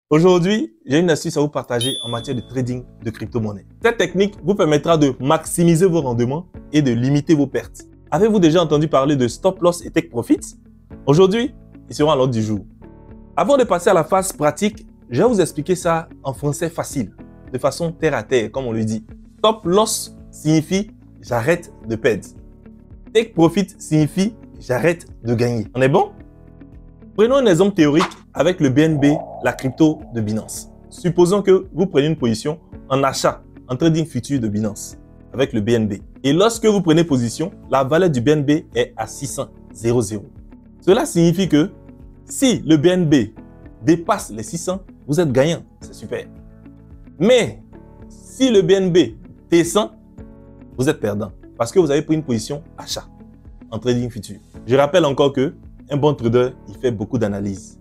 Aujourd'hui, j'ai une astuce à vous partager en matière de trading de crypto-monnaie. Cette technique vous permettra de maximiser vos rendements et de limiter vos pertes. Avez-vous déjà entendu parler de stop loss et take profit? Aujourd'hui, ils seront à l'ordre du jour. Avant de passer à la phase pratique, je vais vous expliquer ça en français facile, de façon terre à terre, comme on le dit. Stop loss signifie j'arrête de perdre. Take profit signifie j'arrête de gagner. On est bon? Prenons un exemple théorique avec le BNB, la crypto de Binance. Supposons que vous preniez une position en achat, en trading futur de Binance, avec le BNB. Et lorsque vous prenez position, la valeur du BNB est à 600. Cela signifie que si le BNB dépasse les 600, vous êtes gagnant. C'est super. Mais si le BNB descend, vous êtes perdant parce que vous avez pris une position achat en trading futur. Je rappelle encore que un bon trader, il fait beaucoup d'analyses.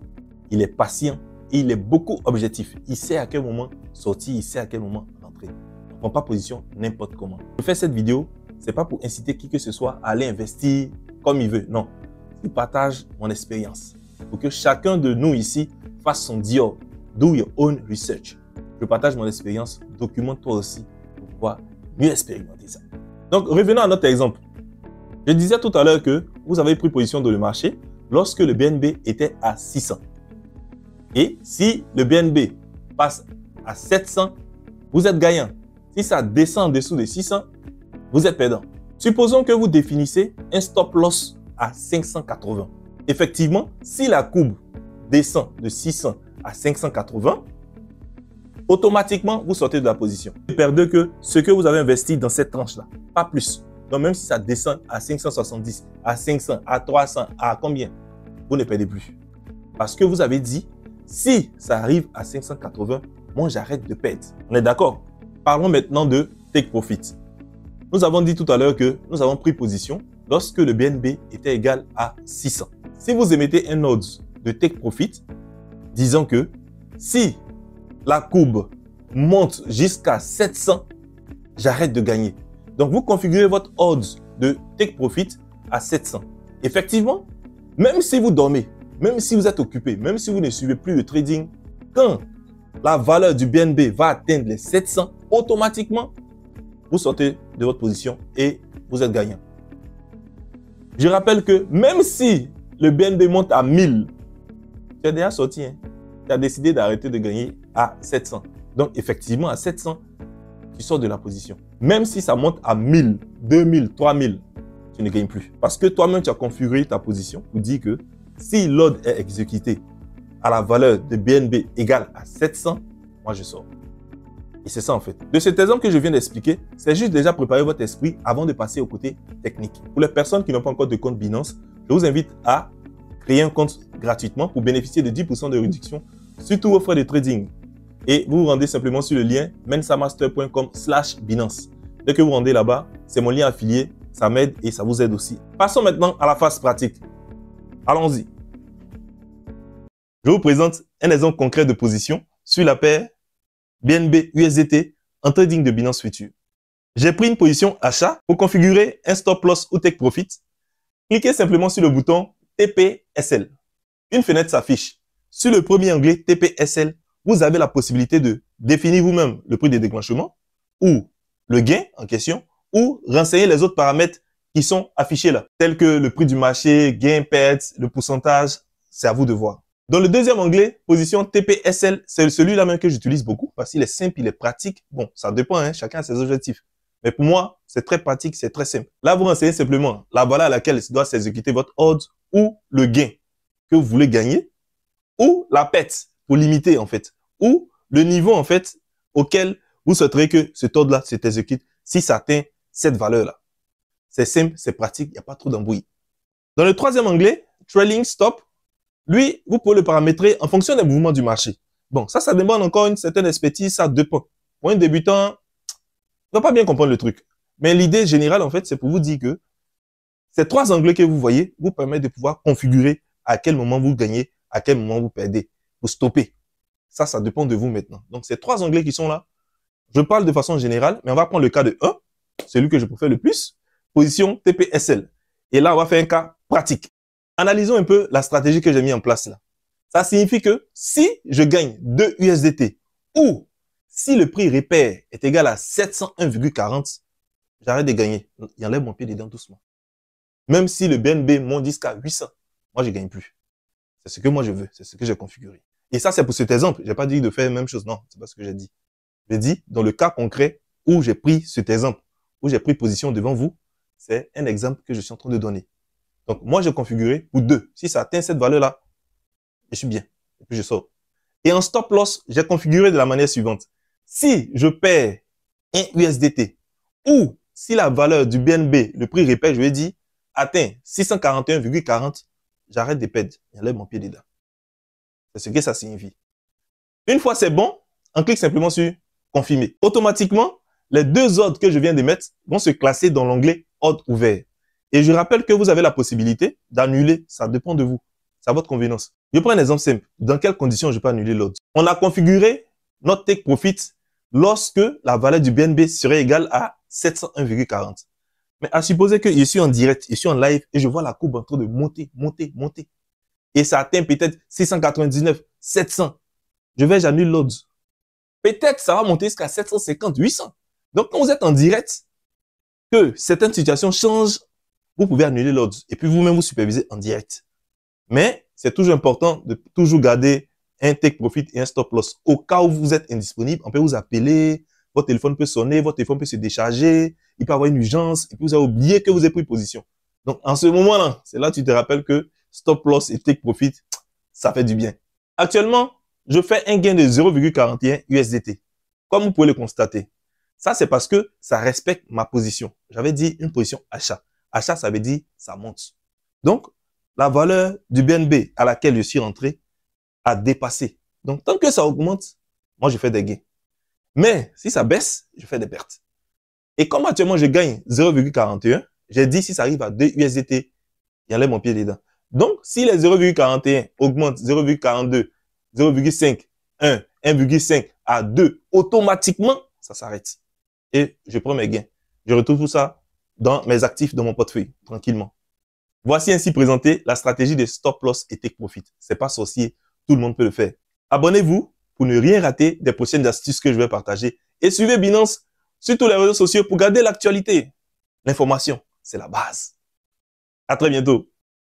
Il est patient et il est beaucoup objectif. Il sait à quel moment sortir, il sait à quel moment rentrer. Il ne prend pas position n'importe comment. Je fais cette vidéo, ce n'est pas pour inciter qui que ce soit à aller investir comme il veut. Non, je partage mon expérience pour que chacun de nous ici fasse son DIOR. Do your own research. Je partage mon expérience, documente-toi aussi pour pouvoir mieux expérimenter ça. Donc, revenons à notre exemple. Je disais tout à l'heure que vous avez pris position dans le marché lorsque le BNB était à 600. Et si le BNB passe à 700, vous êtes gagnant. Si ça descend en dessous de 600, vous êtes perdant. Supposons que vous définissez un stop loss à 580. Effectivement, si la courbe descend de 600 à 580, automatiquement, vous sortez de la position. Vous ne perdez que ce que vous avez investi dans cette tranche-là, pas plus. Donc, même si ça descend à 570, à 500, à 300, à combien, vous ne perdez plus. Parce que vous avez dit, si ça arrive à 580, moi, j'arrête de perdre. On est d'accord? Parlons maintenant de take profit. Nous avons dit tout à l'heure que nous avons pris position lorsque le BNB était égal à 600. Si vous émettez un ordre de take profit, disons que si la courbe monte jusqu'à 700, j'arrête de gagner. Donc, vous configurez votre ordre de take profit à 700. Effectivement, même si vous dormez, même si vous êtes occupé, même si vous ne suivez plus le trading, quand la valeur du BNB va atteindre les 700, automatiquement, vous sortez de votre position et vous êtes gagnant. Je rappelle que même si le BNB monte à 1000, tu es déjà sorti, hein? Tu as décidé d'arrêter de gagner à 700. Donc, effectivement, à 700, tu sors de la position. Même si ça monte à 1000, 2000, 3000, tu ne gagnes plus. Parce que toi-même, tu as configuré ta position pour dire que si l'ordre est exécuté à la valeur de BNB égale à 700, moi, je sors. Et c'est ça, en fait. De cet exemple que je viens d'expliquer, c'est juste déjà préparer votre esprit avant de passer au côté technique. Pour les personnes qui n'ont pas encore de compte Binance, je vous invite à créer un compte gratuitement pour bénéficier de 10% de réduction sur tous vos frais de trading. Et vous vous rendez simplement sur le lien mensamaster.com/Binance. Dès que vous rendez là-bas, c'est mon lien affilié, ça m'aide et ça vous aide aussi. Passons maintenant à la phase pratique. Allons-y. Je vous présente un exemple concret de position sur la paire BNB USDT en trading de Binance Future. J'ai pris une position achat. Pour configurer un stop loss ou take profit, cliquez simplement sur le bouton TPSL. Une fenêtre s'affiche. Sur le premier onglet TPSL, vous avez la possibilité de définir vous-même le prix de déclenchement ou le gain en question ou renseigner les autres paramètres qui sont affichés là, tels que le prix du marché, gain, perte, le pourcentage, c'est à vous de voir. Dans le deuxième onglet, position TPSL, c'est celui-là même que j'utilise beaucoup parce qu'il est simple, il est pratique. Bon, ça dépend, hein, chacun a ses objectifs. Mais pour moi, c'est très pratique, c'est très simple. Là, vous renseignez simplement la valeur à laquelle doit s'exécuter votre ordre ou le gain que vous voulez gagner ou la perte pour limiter en fait. Ou le niveau en fait auquel vous souhaiterez que cet ordre-là s'exécute si ça atteint cette valeur-là. C'est simple, c'est pratique, il n'y a pas trop d'embrouille. Dans le troisième onglet, Trailing Stop, lui, vous pouvez le paramétrer en fonction des mouvements du marché. Bon, ça demande encore une certaine expertise, ça dépend. Pour un débutant, il ne va pas bien comprendre le truc. Mais l'idée générale, en fait, c'est pour vous dire que ces trois onglets que vous voyez vous permettent de pouvoir configurer à quel moment vous gagnez, à quel moment vous perdez, vous stoppez. Ça dépend de vous maintenant. Donc, ces trois onglets qui sont là, je parle de façon générale, mais on va prendre le cas de 1, celui que je préfère le plus, position TPSL. Et là, on va faire un cas pratique. Analysons un peu la stratégie que j'ai mis en place là. Ça signifie que si je gagne 2 USDT ou si le prix repère est égal à 701,40, j'arrête de gagner. Il enlève mon pied dedans doucement. Même si le BNB monte jusqu'à 800, moi, je ne gagne plus. C'est ce que moi, je veux. C'est ce que j'ai configuré. Et ça, c'est pour cet exemple. Je n'ai pas dit de faire la même chose. Non, c'est pas ce que j'ai dit. J'ai dit, dans le cas concret où j'ai pris cet exemple, où j'ai pris position devant vous, c'est un exemple que je suis en train de donner. Donc, moi, j'ai configuré pour 2. Si ça atteint cette valeur-là, je suis bien. Et puis, je sors. Et en stop loss, j'ai configuré de la manière suivante. Si je perds un USDT ou si la valeur du BNB, le prix repère, je lui ai dit, atteint 641,40, j'arrête de perdre. J'enlève mon pied dedans. C'est ce que ça signifie. Une fois c'est bon, on clique simplement sur confirmer. Automatiquement, les 2 ordres que je viens de mettre vont se classer dans l'onglet ordre ouvert. Et je rappelle que vous avez la possibilité d'annuler. Ça dépend de vous. C'est à votre convenance. Je prends un exemple simple. Dans quelles conditions je peux annuler l'ordre? On a configuré notre take profit lorsque la valeur du BNB serait égale à 701,40. Mais à supposer que je suis en direct, je suis en live et je vois la courbe en train de monter, monter, monter. Et ça atteint peut-être 699, 700. Je vais, j'annule l'ordre. Peut-être ça va monter jusqu'à 750, 800. Donc, quand vous êtes en direct, que certaines situations changent, vous pouvez annuler l'ordre. Et puis, vous-même, vous supervisez en direct. Mais c'est toujours important de toujours garder un take profit et un stop loss. Au cas où vous êtes indisponible, on peut vous appeler, votre téléphone peut sonner, votre téléphone peut se décharger, il peut y avoir une urgence, et puis vous avez oublié que vous avez pris position. Donc, en ce moment-là, c'est là que tu te rappelles que stop loss et take profit, ça fait du bien. Actuellement, je fais un gain de 0,41 USDT. Comme vous pouvez le constater. Ça, c'est parce que ça respecte ma position. J'avais dit une position achat. Achat, ça veut dire ça monte. Donc, la valeur du BNB à laquelle je suis rentré a dépassé. Donc, tant que ça augmente, moi, je fais des gains. Mais si ça baisse, je fais des pertes. Et comme actuellement, je gagne 0,41, j'ai dit si ça arrive à 2 USDT, il enlève mon pied dedans. Donc, si les 0,41 augmentent 0,42, 0,5, 1, 1,5 à 2, automatiquement, ça s'arrête. Et je prends mes gains. Je retrouve tout ça dans mes actifs de mon portefeuille, tranquillement. Voici ainsi présenté la stratégie de stop loss et take profit. C'est pas sorcier, tout le monde peut le faire. Abonnez-vous pour ne rien rater des prochaines astuces que je vais partager. Et suivez Binance sur tous les réseaux sociaux pour garder l'actualité. L'information, c'est la base. À très bientôt.